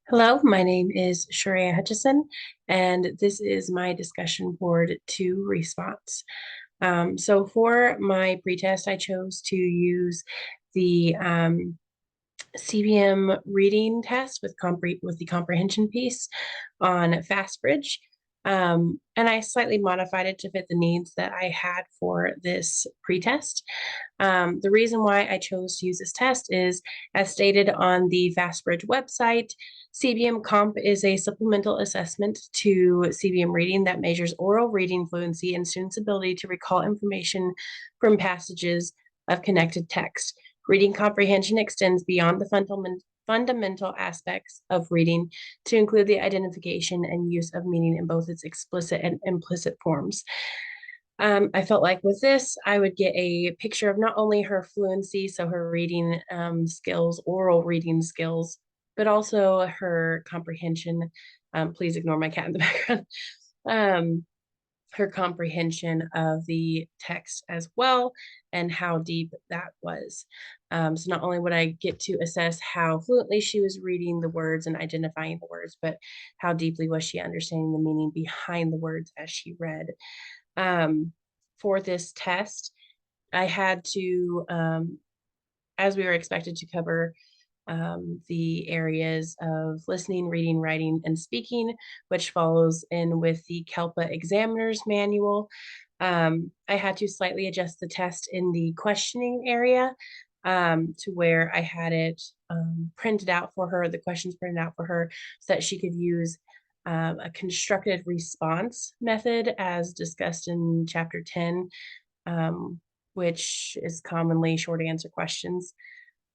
Hello, my name is Sharia Hutchison, and this is my discussion board to response. So for my pretest, I chose to use the CBM reading test with the comprehension piece on FastBridge. And I slightly modified it to fit the needs that I had for this pretest. The reason why I chose to use this test is, as stated on the FastBridge website, CBM Comp is a supplemental assessment to CBM reading that measures oral reading fluency and students' ability to recall information from passages of connected text. Reading comprehension extends beyond the fundamental aspects of reading to include the identification and use of meaning in both its explicit and implicit forms. I felt like with this, I would get a picture of not only her fluency, so her reading skills, oral reading skills, but also her comprehension. Please ignore my cat in the background. Um, her comprehension of the text as well and how deep that was. So not only would I get to assess how fluently she was reading the words and identifying the words, but how deeply was she understanding the meaning behind the words as she read. For this test, I had to, as we were expected to cover the areas of listening, reading, writing, and speaking, which follows in with the CALPA Examiner's Manual. I had to slightly adjust the test in the questioning area to where I had it printed out for her, the questions printed out for her, so that she could use a constructed response method as discussed in Chapter 10, um, which is commonly short answer questions.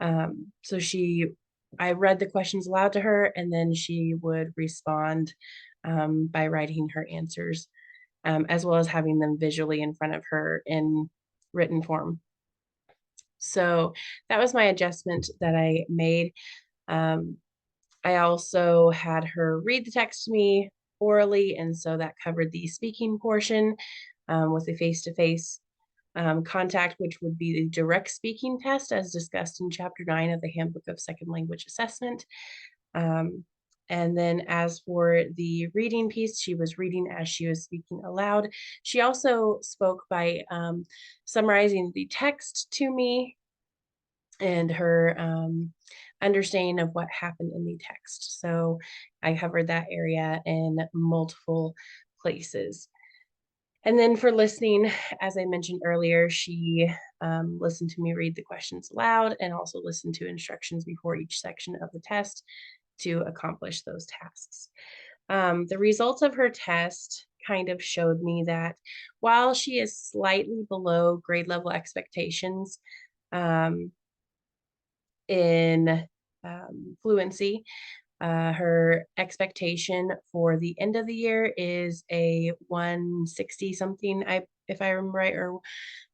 So I read the questions aloud to her, and then she would respond by writing her answers, as well as having them visually in front of her in written form. So that was my adjustment that I made. Um, I also had her read the text to me orally, and so that covered the speaking portion with a face-to-face contact, which would be the direct speaking test as discussed in Chapter 9 of the Handbook of Second Language Assessment. Um, and then as for the reading piece, she was reading as she was speaking aloud. She also spoke by summarizing the text to me and her understanding of what happened in the text. So I covered that area in multiple places. And then for listening, as I mentioned earlier, she listened to me read the questions aloud and also listened to instructions before each section of the test to accomplish those tasks. The results of her test kind of showed me that while she is slightly below grade level expectations um, in fluency, her expectation for the end of the year is a 160 something, if I remember right, or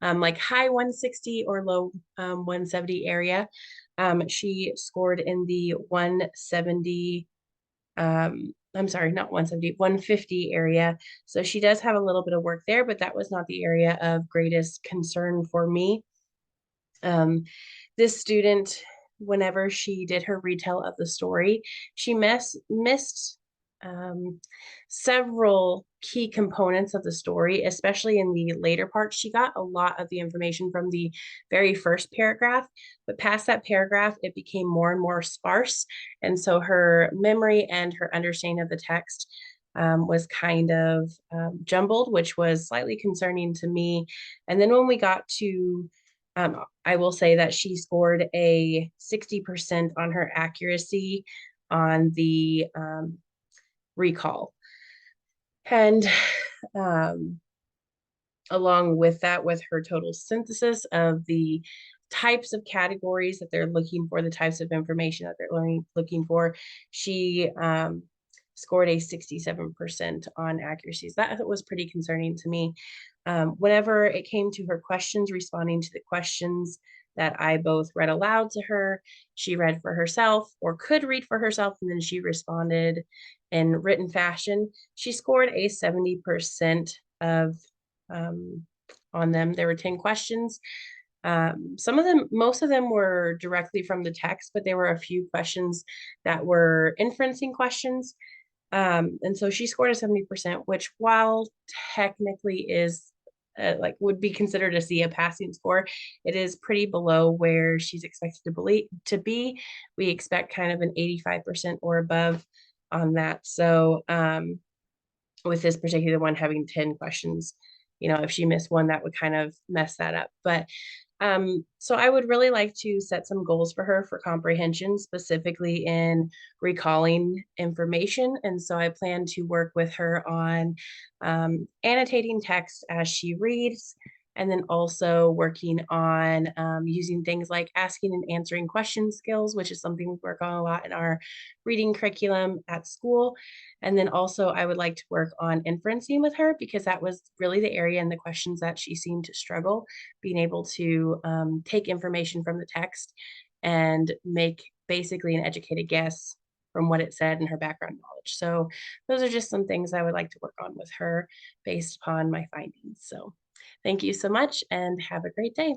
like high 160 or low 170 area. She scored in the 170, I'm sorry, not 170, 150 area. So she does have a little bit of work there, but that was not the area of greatest concern for me. This student, whenever she did her retell of the story, she missed um, several key components of the story, especially in the later part. She got a lot of the information from the very first paragraph, but past that paragraph, it became more and more sparse. And so her memory and her understanding of the text was kind of jumbled, which was slightly concerning to me. And then when we got to I will say that she scored a 60% on her accuracy on the recall. And um, along with that, with her total synthesis of the types of categories that they're looking for, the types of information that they're looking for, she scored a 67% on accuracies. That was pretty concerning to me. Whenever it came to her questions, responding to the questions that I both read aloud to her, she read for herself or could read for herself, and then she responded in written fashion. She scored a 70% of um, on them. There were 10 questions. Some of them, most of them were directly from the text, but there were a few questions that were inferencing questions. And so she scored a 70%, which while technically is like would be considered a C, a passing score, it is pretty below where she's expected to be. We expect kind of an 85% or above on that. So with this particular one having 10 questions, if she missed one, that would kind of mess that up. But so I would really like to set some goals for her for comprehension, specifically in recalling information. And so I plan to work with her on annotating text as she reads, and then also working on using things like asking and answering question skills, which is something we work on a lot in our reading curriculum at school. And then also, I would like to work on inferencing with her because that was really the area and the questions that she seemed to struggle being able to take information from the text and make basically an educated guess from what it said and her background knowledge. So, those are just some things I would like to work on with her based upon my findings. So, thank you so much and have a great day.